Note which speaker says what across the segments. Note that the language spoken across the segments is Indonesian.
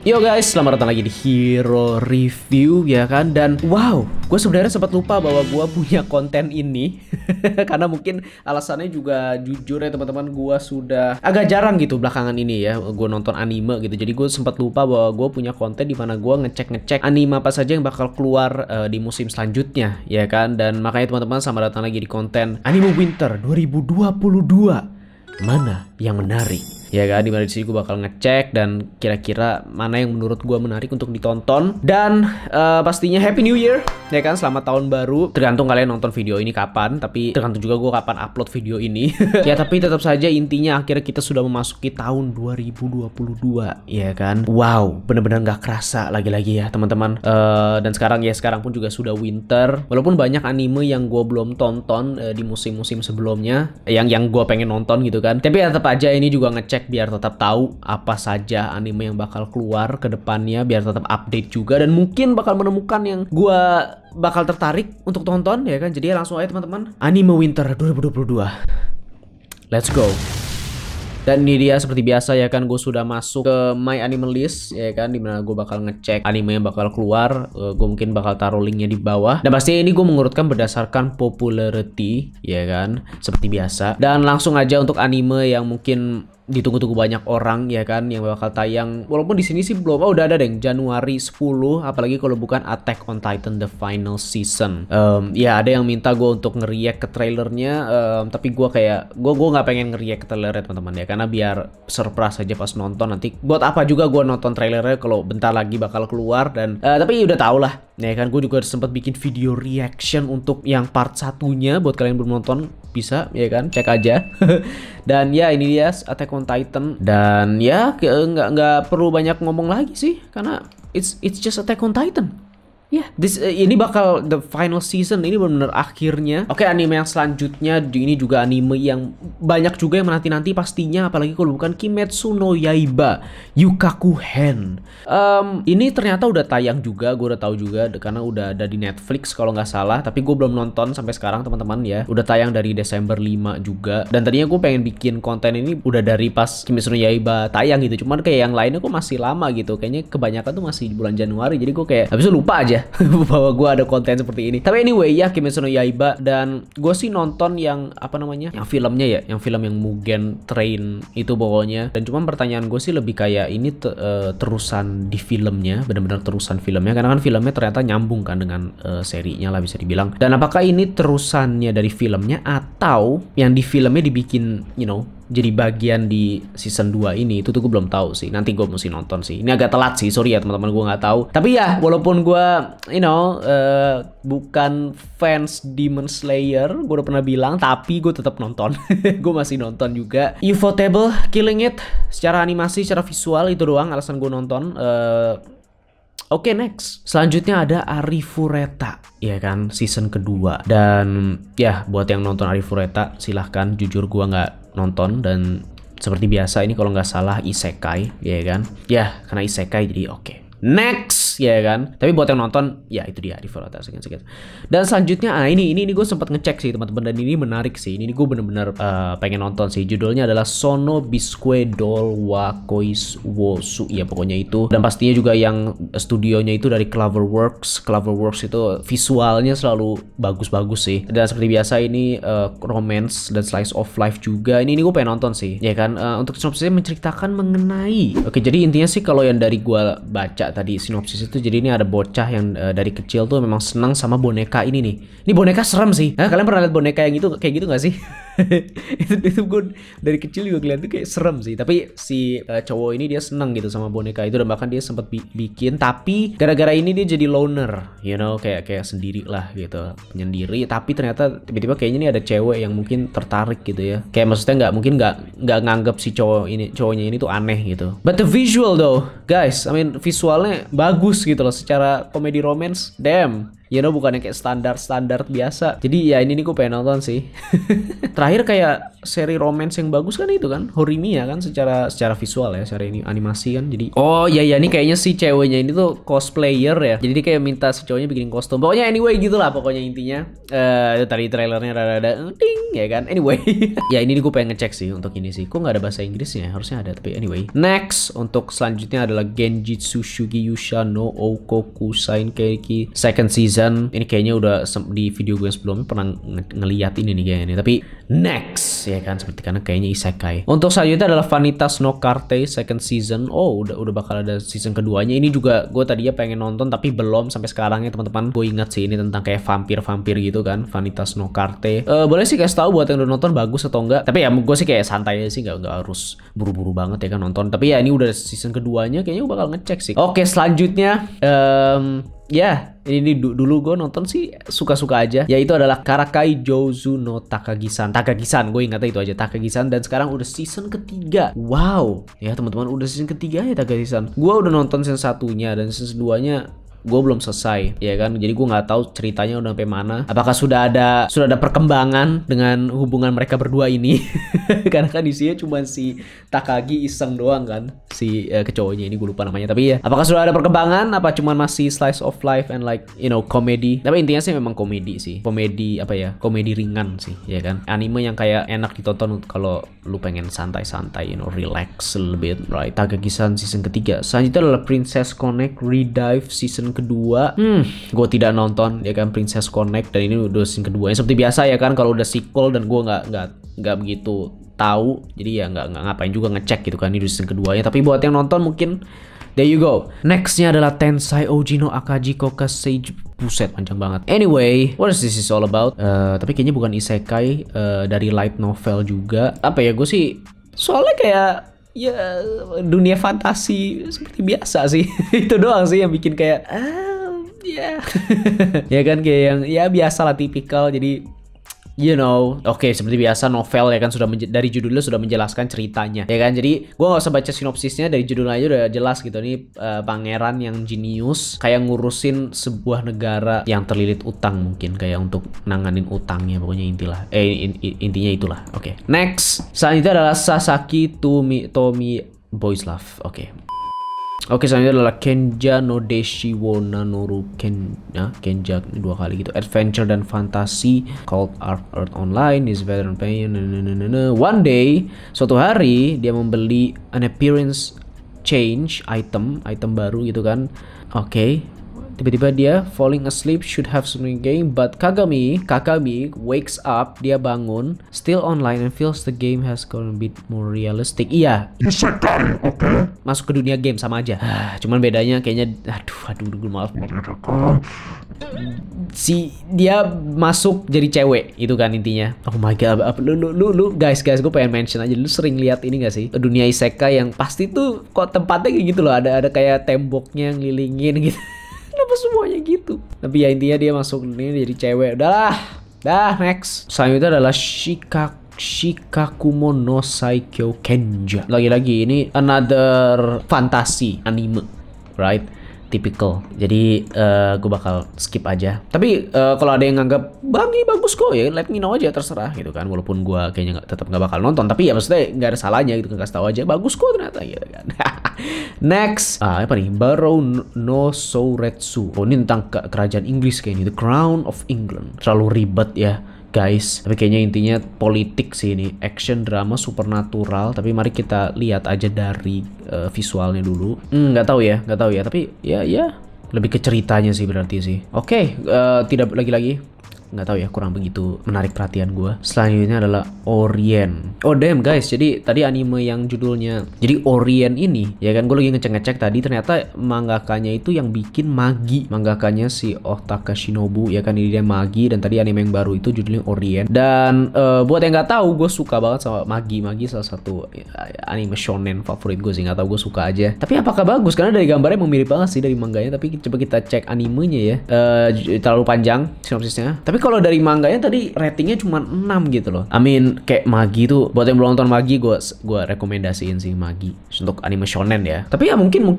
Speaker 1: Yo guys, selamat datang lagi di Hero Review ya kan. Dan wow, gue sebenarnya sempat lupa bahwa gue punya konten ini karena mungkin alasannya juga jujur ya teman-teman, gue sudah agak jarang gitu belakangan ini ya gue nonton anime gitu. Jadi gue sempat lupa bahwa gue punya konten di mana gue ngecek anime apa saja yang bakal keluar di musim selanjutnya ya kan. Dan makanya teman-teman, selamat datang lagi di konten Anime Winter 2022. Mana yang menarik? Ya kan, dimana di sini gue bakal ngecek dan kira-kira mana yang menurut gue menarik untuk ditonton. Dan pastinya Happy New Year ya kan, selamat tahun baru. Tergantung kalian nonton video ini kapan, tapi tergantung juga gue kapan upload video ini. Ya tapi tetap saja intinya akhirnya kita sudah memasuki tahun 2022 ya kan. Wow, bener-bener gak kerasa lagi-lagi ya teman-teman. Dan sekarang pun juga sudah winter. Walaupun banyak anime yang gue belum tonton di musim-musim sebelumnya, yang gue pengen nonton gitu kan. Tapi tetap aja ini juga ngecek biar tetap tahu apa saja anime yang bakal keluar ke depannya, biar tetap update juga, dan mungkin bakal menemukan yang gua bakal tertarik untuk tonton ya kan. Jadi langsung aja teman-teman, Anime Winter 2022. Let's go. Dan ini dia seperti biasa ya kan, gue sudah masuk ke My Anime List ya kan, dimana gue bakal ngecek anime yang bakal keluar. Gue mungkin bakal taruh linknya di bawah. Dan pasti ini gue mengurutkan berdasarkan popularity ya kan, seperti biasa. Dan langsung aja untuk anime yang mungkin ditunggu-tunggu banyak orang ya kan, yang bakal tayang. Walaupun di sini sih belum, udah ada deh Januari 10, apalagi kalau bukan Attack on Titan The Final Season. Ya ada yang minta gue untuk nge-react ke trailernya, tapi gue kayak gue nggak pengen nge-react ke trailernya teman-teman ya, karena biar surprise aja pas nonton. Nanti buat apa juga gue nonton trailernya kalau bentar lagi bakal keluar. Dan tapi udah tau lah ya kan, gue juga sempat bikin video reaction untuk yang part satunya. Buat kalian belum nonton bisa ya kan, cek aja. Dan ya ini dia Attack on Titan. Dan ya nggak perlu banyak ngomong lagi sih, karena it's just Attack on Titan. Ya, ini bakal the final season, ini benar-benar akhirnya. Oke, anime yang selanjutnya ini juga anime yang banyak juga yang menanti-nanti pastinya, apalagi kalau bukan Kimetsu no Yaiba Yukaku Hen. Ini ternyata udah tayang juga, gue udah tahu juga karena udah ada di Netflix kalau nggak salah, tapi gue belum nonton sampai sekarang teman-teman ya. Udah tayang dari Desember 5 juga. Dan tadinya gue pengen bikin konten ini udah dari pas Kimetsu no Yaiba tayang gitu, cuman kayak yang lainnya kok masih lama gitu. Kayaknya kebanyakan tuh masih di bulan Januari, jadi gue kayak habis itu lupa aja bahwa gue ada konten seperti ini. Tapi anyway ya, Kimetsu no Yaiba. Dan gue sih nonton yang apa namanya, yang filmnya ya, yang film yang Mugen Train itu pokoknya. Dan cuman pertanyaan gue sih lebih kayak ini terusan di filmnya, benar-benar terusan filmnya, karena kan filmnya ternyata nyambung kan dengan serinya lah bisa dibilang. Dan apakah ini terusannya dari filmnya atau yang di filmnya dibikin jadi bagian di season 2 ini, itu tuh gue belum tahu sih. Nanti gue mesti nonton sih. Ini agak telat sih, sorry ya teman-teman, gue nggak tahu. Tapi ya walaupun gue bukan fans Demon Slayer, gue udah pernah bilang, tapi gue tetap nonton. Gue masih nonton juga. Ufotable Killing It secara animasi, secara visual, itu doang alasan gue nonton. Oke, next. Selanjutnya ada Arifureta, ya kan, season kedua. Dan ya buat yang nonton Arifureta silahkan, jujur gua nggak nonton. Dan seperti biasa ini kalau nggak salah isekai, ya kan. Ya karena isekai jadi oke. Next ya kan. Tapi buat yang nonton ya itu dia Arifureta sekian. Dan selanjutnya ini gue sempat ngecek sih teman-teman, dan ini menarik sih. Ini gue bener-bener pengen nonton sih. Judulnya adalah Sono Bisque Doll wa Kois Wosu ya pokoknya itu. Dan pastinya juga yang studionya itu dari Cloverworks. Cloverworks itu visualnya selalu bagus-bagus sih. Dan seperti biasa ini romance dan slice of life juga. Ini gue pengen nonton sih ya kan. Untuk sinopsisnya menceritakan mengenai, oke, jadi intinya sih kalau yang dari gue baca tadi sinopsis itu, jadi ini ada bocah yang dari kecil tuh memang senang sama boneka ini nih. Ini boneka serem sih. Kalian pernah lihat boneka yang itu kayak gitu nggak sih? itu gue dari kecil juga ngeliat tuh kayak serem sih. Tapi si cowok ini dia senang gitu sama boneka itu, dan bahkan dia sempat bikin. Tapi gara-gara ini dia jadi loner, kayak sendiri lah gitu, penyendiri. Tapi ternyata tiba-tiba kayaknya ini ada cewek yang mungkin tertarik gitu ya. Kayak maksudnya nggak nganggap si cowoknya ini tuh aneh gitu. But the visual though, guys, I mean visualnya bagus gitu loh, secara komedi romance, damn. you know, bukan yang kayak standar biasa. Jadi ya ini nih gue pengen nonton sih. Terakhir kayak seri romance yang bagus kan itu kan Horimiya kan, secara visual ya, secara ini animasi kan. Jadi oh iya ini kayaknya si ceweknya ini tuh cosplayer ya. Jadi dia kayak minta si cowoknya bikin kostum. Pokoknya anyway gitulah pokoknya intinya. Itu tadi trailernya rada ding ya kan. Anyway. Ya ini gue pengen ngecek sih untuk ini sih. Kok nggak ada bahasa Inggrisnya? Harusnya ada tapi anyway. Next untuk selanjutnya adalah Genjitsu Shugi Yusha no Oukoku Sainkeki second season. Ini kayaknya udah di video gue yang sebelumnya pernah ngeliat ini nih kayaknya. Tapi next ya kan, seperti karena kayaknya isekai. Untuk selanjutnya adalah Vanitas no Carte second season. Oh udah bakal ada season keduanya. Ini juga gue tadinya pengen nonton tapi belum sampai sekarang ya teman-teman. Gue ingat sih ini tentang kayak vampir gitu kan, Vanitas no Carte. Boleh sih kasih tahu buat yang udah nonton bagus atau enggak. Tapi ya gue sih kayak santai aja sih, nggak harus buru-buru banget ya kan nonton. Tapi ya ini udah season keduanya, kayaknya gue bakal ngecek sih. Oke selanjutnya ya, ini dulu gue nonton sih suka-suka aja. Yaitu adalah Karakai Jouzu no Takagi-san. Gue ingatnya itu aja, Takagi-san. Dan sekarang udah season ketiga. Wow, ya teman-teman udah season ketiga ya Takagi-san. Gue udah nonton season satunya dan season 2-nya gue belum selesai ya kan, jadi gue nggak tahu ceritanya udah sampai mana, apakah sudah ada perkembangan dengan hubungan mereka berdua ini. Karena kan isinya cuma si Takagi iseng doang kan, si cowoknya ini gue lupa namanya, tapi ya apakah sudah ada perkembangan apa cuma masih slice of life and like you know komedi. Tapi intinya sih memang komedi sih, komedi apa ya, komedi ringan sih ya kan, anime yang kayak enak ditonton kalau lu pengen santai-santai, you know, relax a little bit, right? Takagi-san season ketiga. Selanjutnya adalah Princess Connect Redive season kedua. Gue tidak nonton ya kan Princess Connect, dan ini udah season kedua. Yang seperti biasa ya kan, kalau udah sequel dan gue nggak begitu tahu, jadi ya nggak ngapain juga ngecek gitu kan ini udah season keduanya. Tapi buat yang nonton mungkin there you go. Nextnya adalah Tensai Oji no Akaji Kokasei. Buset panjang banget. Anyway, what is this is all about? Tapi kayaknya bukan isekai, dari light novel juga. Apa ya, gue sih soalnya kayak ya dunia fantasi seperti biasa sih. Itu doang sih yang bikin kayak ya ya kan, kayak yang ya biasa lah, tipikal. Jadi you know, oke, seperti biasa novel ya kan, sudah dari judulnya sudah menjelaskan ceritanya ya kan. Jadi gue nggak usah baca sinopsisnya, dari judulnya aja udah jelas gitu. Ini pangeran yang jenius kayak ngurusin sebuah negara yang terlilit utang, mungkin kayak untuk nanganin utangnya, pokoknya intinya itulah. Oke. Next, selanjutnya adalah Sasaki Tomi Boys Love. Oke, selanjutnya adalah Kenja no Deshi wo Nanoru Kenja dua kali gitu. Adventure dan fantasi called Art Online is better than paying. One day, suatu hari dia membeli an appearance change item baru gitu kan. Oke. Tiba-tiba dia falling asleep, should have something game, but Kagami wakes up, dia bangun, still online and feels the game has gone a bit more realistic. Iya, isekai, oke. Masuk ke dunia game sama aja. Cuman bedanya kayaknya aduh maaf. Si dia masuk jadi cewek itu kan intinya. Oh my god, lu guys gue pengen mention aja, lu sering lihat ini gak sih, dunia isekai yang pasti tuh kok tempatnya kayak gitu loh, ada kayak temboknya ngelilingin gitu. Kenapa semuanya gitu? Tapi ya intinya dia masuk ini jadi cewek. Dah next. Selanjutnya adalah Shikakumo no Saikyo Kenja. Lagi-lagi ini another fantasy anime, right? Typical. Jadi gue bakal skip aja. Tapi kalau ada yang nganggap bagus kok ya, let me know aja, terserah gitu kan. Walaupun gue kayaknya tetap nggak bakal nonton, tapi ya maksudnya nggak ada salahnya gitu, kasih tahu aja bagus kok ternyata gitu kan. Next, apa nih? Barou no Souretsu. Oh, ini tentang kerajaan Inggris kayaknya, The Crown of England. Terlalu ribet ya guys, tapi kayaknya intinya politik sih ini, action drama supernatural. Tapi mari kita lihat aja dari visualnya dulu. Nggak tahu ya, tapi ya lebih ke ceritanya sih berarti sih. Oke, tidak lagi nggak tahu ya, kurang begitu menarik perhatian gue. Selanjutnya adalah Orien. Oh damn guys, jadi tadi anime yang judulnya jadi Orien ini ya kan, gue lagi ngecek tadi, ternyata mangakanya itu yang bikin Magi, mangakanya si Otaka Shinobu ya kan, ini dia Magi. Dan tadi anime yang baru itu judulnya Orien. Dan buat yang nggak tahu, gue suka banget sama Magi salah satu anime shonen favorit gue sih, nggak tahu, gue suka aja. Tapi apakah bagus? Karena dari gambarnya emang mirip banget sih dari manganya. Tapi coba kita cek animenya ya. Terlalu panjang sinopsisnya. Tapi kalau dari manganya tadi ratingnya cuma 6 gitu loh. I mean kayak Magi tuh, buat yang belum nonton Magi, gua rekomendasiin sih Magi untuk anime shonen ya. Tapi ya mungkin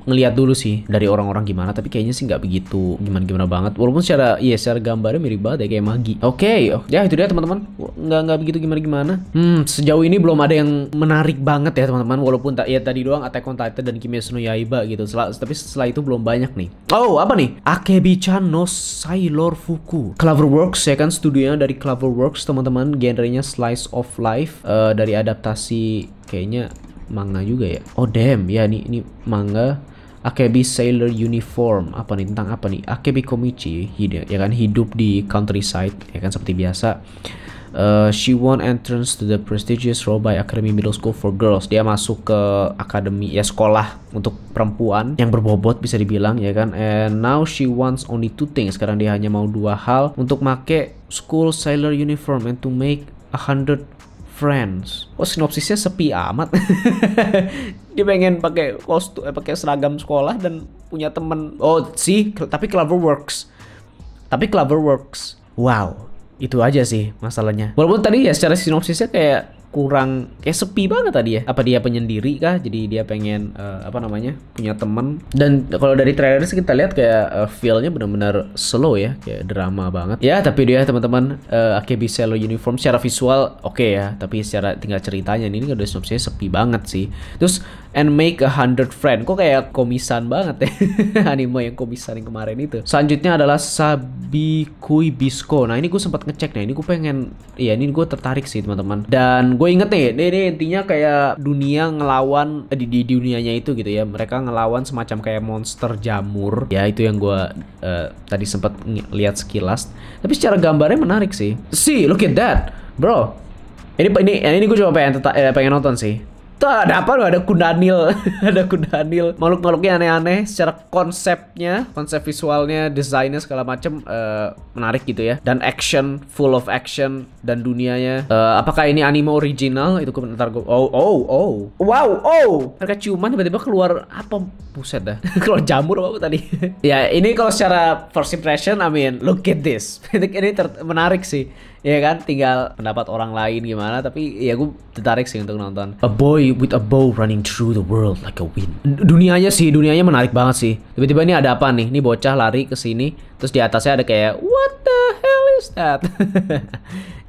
Speaker 1: ngelihat dulu sih dari orang-orang gimana, tapi kayaknya sih nggak begitu gimana banget. Walaupun secara gambarnya mirip banget ya kayak Magi. Oke, ya itu dia teman-teman. Nggak begitu gimana. Sejauh ini belum ada yang menarik banget ya teman-teman. Walaupun ya tadi doang Attack on Titan dan Kimetsu no Yaiba gitu. Tapi setelah itu belum banyak nih. Oh, apa nih? Akebi-chan no Sailor Fuku. Cloverworks ya kan, studionya dari Cloverworks teman-teman. Genrenya slice of life, dari adaptasi kayaknya manga juga ya. Oh damn, ya ini manga. Akebi Sailor Uniform. Apa nih, tentang apa nih? Akebi Komichi ya kan, hidup di countryside ya kan seperti biasa. She won entrance to the prestigious Robai Academy Middle School for Girls. Dia masuk ke akademi ya, sekolah untuk perempuan yang berbobot bisa dibilang ya kan. And now she wants only 2 things. Sekarang dia hanya mau 2 hal, untuk make school sailor uniform and to make 100 friends. Oh, sinopsisnya sepi amat. Dia pengen pakai kostum, pakai seragam sekolah dan punya temen. Oh sih, tapi Cloverworks. Wow. Itu aja sih masalahnya. Walaupun tadi ya secara sinopsisnya kayak kurang, kayak sepi banget tadi ya. Apa dia penyendiri kah? Jadi dia pengen punya teman. Dan kalau dari trailer sih kita lihat kayak feel-nya benar-benar slow ya, kayak drama banget. Ya, tapi dia teman-teman, Akebi Sailor Uniform secara visual oke ya, tapi secara tinggal ceritanya ini udah sinopsisnya sepi banget sih. Terus and make 100 friend. Kok kayak komisan banget ya. Anime yang komisan yang kemarin itu. Selanjutnya adalah Sabikui Bisco. Nah, ini gue sempat ngecek nih. Ini gue pengen, ini gue tertarik sih teman-teman. Dan gue inget nih, ini intinya kayak dunia ngelawan di dunianya itu gitu ya. Mereka ngelawan semacam kayak monster jamur. Ya, itu yang gue tadi sempat lihat sekilas. Tapi secara gambarnya menarik sih. See, look at that, bro. Ini gue coba pengen nonton sih. Tuh ada apa loh, ada Kundanil. Ada Kundanil, makhluk-makhluknya aneh-aneh. Secara konsep visualnya, desainnya segala macem menarik gitu ya. Dan action, full of action. Dan dunianya, apakah ini anime original? Itu komentar gue. Wow. Mereka ciuman tiba-tiba keluar apa, buset dah. Keluar jamur apa tadi. Ya ini kalau secara first impression, I mean look at this. Ini menarik sih. Ya kan, tinggal pendapat orang lain gimana, tapi ya gue tertarik sih untuk nonton. A boy with a bow running through the world like a wind. Dunianya menarik banget sih. Tiba-tiba ini ada apa nih? Ini bocah lari ke sini, terus di atasnya ada kayak what the hell is that?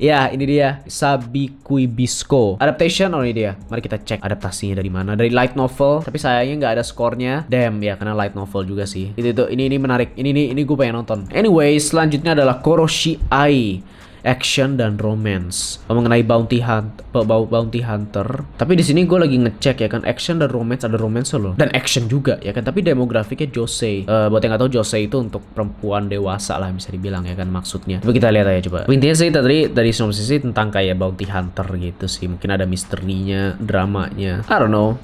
Speaker 1: Ya, ini dia Sabikui Bisco. Adaptation, ini dia. Mari kita cek adaptasinya dari mana. Dari light novel, tapi sayangnya nggak ada skornya. Damn ya, karena light novel juga sih. Ini menarik. Ini gue pengen nonton. Anyway, selanjutnya adalah Koroshi Ai. Action dan romance, mengenai bounty hunter. Tapi di sini gue lagi ngecek ya kan, action dan romance, ada romance loh, dan action juga ya kan. Tapi demografiknya josei. Buat yang nggak tahu, josei itu untuk perempuan dewasa lah bisa dibilang ya kan maksudnya. Tapi kita lihat aja coba. Intinya sih tadi dari sinopsis sih tentang kayak bounty hunter gitu sih. Mungkin ada misterinya, dramanya. I don't know.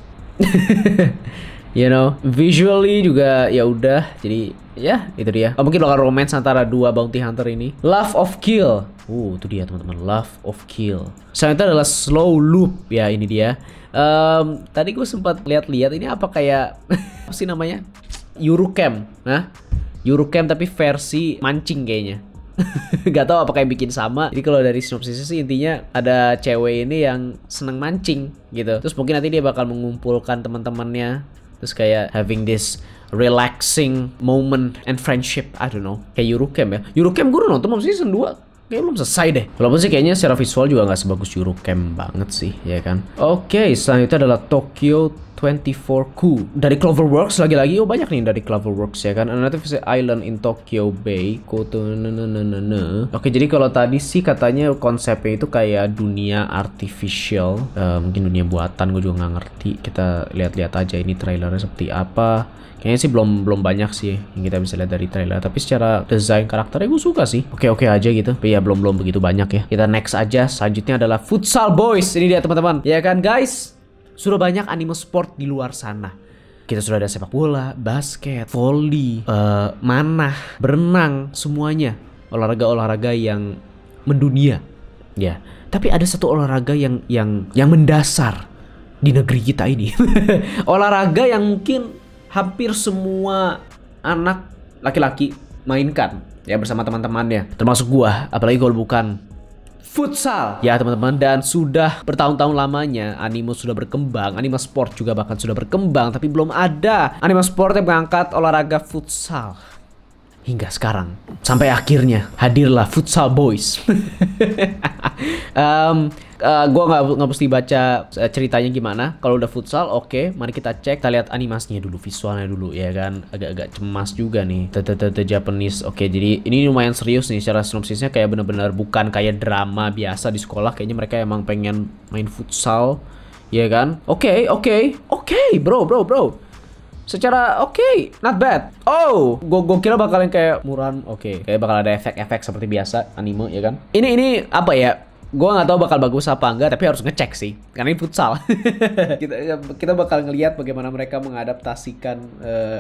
Speaker 1: You know, visually juga ya udah. Jadi ya itu dia. Mungkin bakal romance antara 2 bounty hunter ini. Love of Kill. Itu dia teman-teman, Love of Kill. Selanjutnya adalah Slow Loop. Ya ini dia. Tadi gue sempat lihat-lihat, ini apa kayak apa sih namanya? Eurocamp. Nah, Eurocamp tapi versi mancing kayaknya. Gak tau apakah yang bikin sama. Jadi kalau dari sinopsisnya sih intinya ada cewek ini yang seneng mancing gitu. Terus mungkin nanti dia bakal mengumpulkan teman-temannya, terus kayak having this relaxing moment and friendship. I don't know. Kayak Eurocamp ya. Eurocamp gue udah nonton belum season 2. Kayaknya belum selesai deh. Walaupun sih kayaknya secara visual juga gak sebagus Eurocamp banget sih, ya kan. Oke, selanjutnya adalah Tokyo 24Ku dari Cloverworks lagi-lagi. Banyak nih dari Cloverworks ya kan. Another Island in Tokyo Bay. Oke, jadi kalau tadi sih katanya konsepnya itu kayak dunia artificial, mungkin dunia buatan, gue juga nggak ngerti. Kita lihat-lihat aja ini trailernya seperti apa. Kayaknya sih belum banyak sih yang kita bisa lihat dari trailer. Tapi secara desain karakternya gue suka sih. Oke aja gitu. Tapi ya belum begitu banyak ya. Kita next aja. Selanjutnya adalah Futsal Boys. Ini dia teman-teman. Ya kan guys? Sudah banyak anime sport di luar sana. Kita sudah ada sepak bola, basket, volley, manah, berenang, semuanya. Olahraga-olahraga yang mendunia. Ya. Tapi ada satu olahraga yang mendasar di negeri kita ini. Olahraga yang mungkin hampir semua anak laki-laki mainkan ya bersama teman-temannya, termasuk gua, apalagi kalau bukan futsal ya teman-teman. Dan sudah bertahun-tahun lamanya anime sudah berkembang, anime sport juga bahkan sudah berkembang, tapi belum ada anime sport yang mengangkat olahraga futsal hingga sekarang. Sampai akhirnya hadirlah Futsal Boys. Gue nggak mesti baca ceritanya gimana. Kalau udah futsal, oke, mari kita cek. Kita lihat animasinya dulu, visualnya dulu ya kan. Agak-agak cemas juga nih. Japanese. Oke, jadi ini lumayan serius nih. Secara sinopsisnya kayak bener-bener bukan kayak drama biasa di sekolah. Kayaknya mereka emang pengen main futsal, ya kan? Oke, bro. Secara oke, not bad. Oh, gue kira bakalan kayak Muran. Oke, kayak bakal ada efek-efek seperti biasa anime ya kan. Ini apa ya? Gue nggak tahu bakal bagus apa enggak, tapi harus ngecek sih karena ini futsal. kita bakal ngelihat bagaimana mereka mengadaptasikan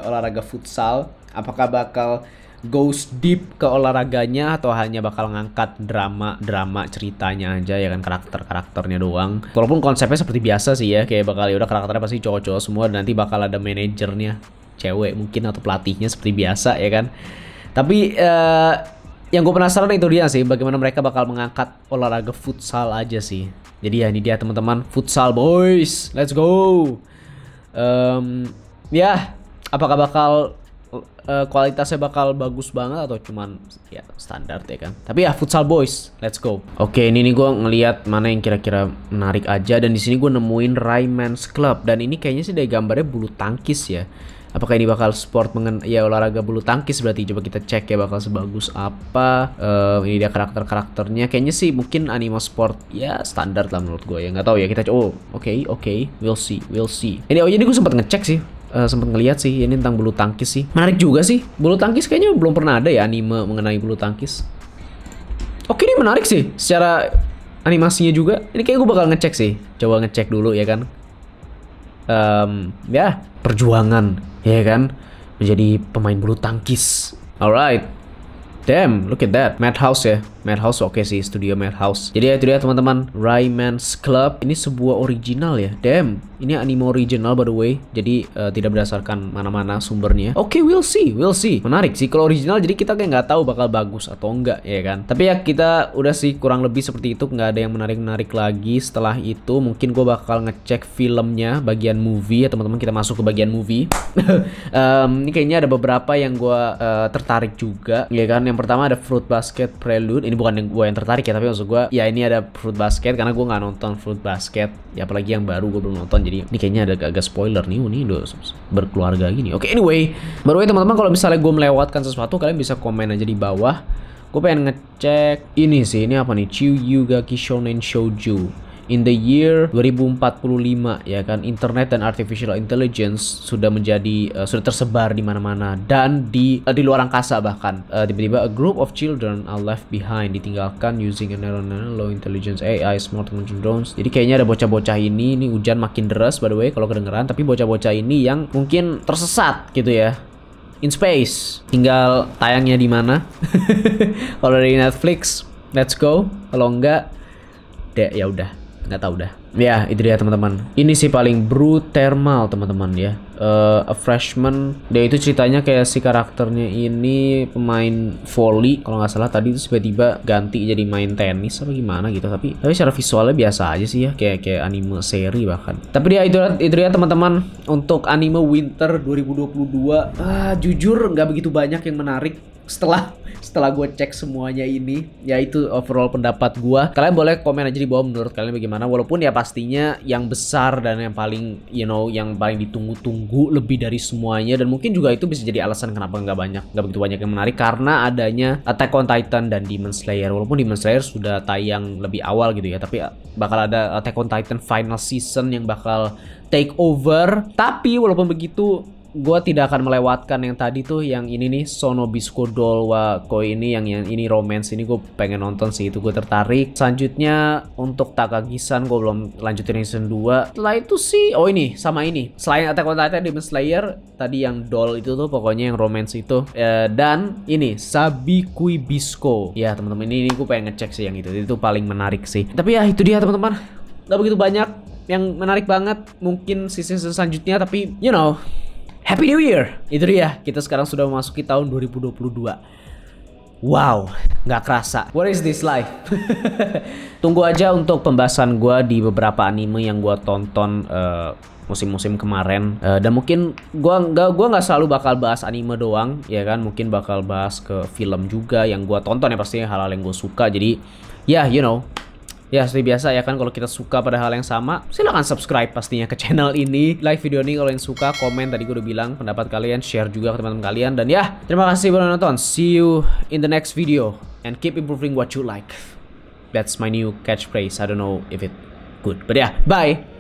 Speaker 1: olahraga futsal. Apakah bakal goes deep ke olahraganya atau hanya bakal ngangkat drama ceritanya aja ya kan, karakternya doang. Walaupun konsepnya seperti biasa sih ya, kayak bakal ya udah karakternya pasti cowok-cowok semua dan nanti bakal ada manajernya cewek mungkin atau pelatihnya seperti biasa ya kan. Tapi yang gue penasaran itu dia sih, bagaimana mereka bakal mengangkat olahraga futsal aja sih. Jadi ya ini dia teman-teman, Futsal Boys, let's go. Ya, apakah bakal kualitasnya bakal bagus banget atau cuman ya standar ya kan. Tapi ya Futsal Boys, let's go. Oke, ini nih gue ngelihat mana yang kira-kira menarik aja, dan di sini gue nemuin Rayman's Club, dan ini kayaknya sih dari gambarnya bulu tangkis ya. Apakah ini bakal sport ya olahraga bulu tangkis berarti, coba kita cek ya bakal sebagus apa. Ini dia karakternya, kayaknya sih mungkin anime sport ya standar lah menurut gue ya, nggak tahu ya kita. Oke, we'll see. Ini ini gue sempat ngecek sih. Sempat ngeliat sih ini tentang bulu tangkis sih. Menarik juga sih. Bulu tangkis kayaknya belum pernah ada ya anime mengenai bulu tangkis. Oke, ini menarik sih secara animasinya juga. Ini kayak gue bakal ngecek sih. Coba ngecek dulu ya kan. Ya, perjuangan ya kan menjadi pemain bulu tangkis. Alright. Damn, look at that. Madhouse ya. Madhouse oke sih, studio Madhouse. Jadi ya itu dia teman-teman, Rayman's Club. Ini sebuah original ya. Damn, ini anime original by the way. Jadi tidak berdasarkan mana-mana sumbernya. Oke, we'll see. Menarik sih kalau original, jadi kita kayak nggak tahu bakal bagus atau enggak ya kan. Tapi ya kita udah sih kurang lebih seperti itu, nggak ada yang menarik lagi. Setelah itu mungkin gue bakal ngecek filmnya bagian movie ya teman-teman. Kita masuk ke bagian movie. Ini kayaknya ada beberapa yang gue tertarik juga ya kan. Yang pertama ada Fruit Basket Prelude. Ini bukan yang gue yang tertarik ya, tapi maksud gue ya ini ada Fruit Basket karena gue nggak nonton Fruit Basket ya, apalagi yang baru gue belum nonton. Jadi ini kayaknya ada agak spoiler nih. Ini udah berkeluarga gini. Oke, anyway, by the way teman-teman, kalau misalnya gue melewatkan sesuatu kalian bisa komen aja di bawah. Gue pengen ngecek ini sih, ini apa nih, Chiyugaki Shonen Shoujo. In the year 2045 ya kan, internet dan artificial intelligence sudah tersebar di mana-mana dan di luar angkasa bahkan. Tiba-tiba a group of children are left behind, ditinggalkan using a low intelligence AI smart drones. Jadi kayaknya ada bocah-bocah ini hujan makin deras by the way kalau kedengeran, tapi bocah-bocah ini yang mungkin tersesat gitu ya. In space. Tinggal tayangnya di mana. Kalau dari Netflix, let's go. Kalau enggak, ya udah. Nggak tahu dah. Ya, itu dia teman-teman. Ini sih paling Bruthermal teman-teman ya. A freshman. Dia itu ceritanya kayak si karakternya ini pemain volley kalau nggak salah, tadi itu tiba-tiba ganti jadi main tenis apa gimana gitu. Tapi secara visualnya biasa aja sih ya, kayak anime seri bahkan. Tapi dia itu dia teman-teman untuk anime winter 2022. Jujur nggak begitu banyak yang menarik setelah gue cek semuanya ini. Ya itu overall pendapat gue. Kalian boleh komen aja di bawah menurut kalian bagaimana. Walaupun ya pastinya yang besar dan yang paling yang paling ditunggu-tunggu lebih dari semuanya, dan mungkin juga itu bisa jadi alasan kenapa nggak begitu banyak yang menarik, karena adanya Attack on Titan dan Demon Slayer. Walaupun Demon Slayer sudah tayang lebih awal gitu ya, tapi bakal ada Attack on Titan final season yang bakal take over. Tapi walaupun begitu, gue tidak akan melewatkan yang tadi tuh, yang ini nih Sonobisco Doll wa Koi ini, yang ini romance ini gue pengen nonton sih, itu gue tertarik. Selanjutnya untuk Takagi-san gue belum lanjutin season 2. Setelah itu sih ini sama ini, selain Attack on Titan, Demon Slayer tadi yang doll itu tuh pokoknya yang romance itu, dan ini Sabikui Bisco ya teman-teman. Ini gue pengen ngecek sih yang itu paling menarik sih. Tapi ya itu dia teman-teman, gak begitu banyak yang menarik banget. Mungkin season selanjutnya, tapi Happy New Year. Itu dia, kita sekarang sudah memasuki tahun 2022. Wow, nggak kerasa. What is this life? Tunggu aja untuk pembahasan gue di beberapa anime yang gue tonton musim-musim kemarin. Dan mungkin gue nggak selalu bakal bahas anime doang, ya kan? Mungkin bakal bahas ke film juga yang gue tonton ya, pastinya hal-hal yang gue suka. Jadi ya, you know. Ya seperti biasa ya kan, kalau kita suka pada hal yang sama, silahkan subscribe pastinya ke channel ini. Like video ini kalau yang suka, komen tadi gue udah bilang pendapat kalian, share juga ke teman-teman kalian. Dan ya, terima kasih udah nonton. See you in the next video and keep improving what you like. That's my new catchphrase. I don't know if it good, but yeah, bye.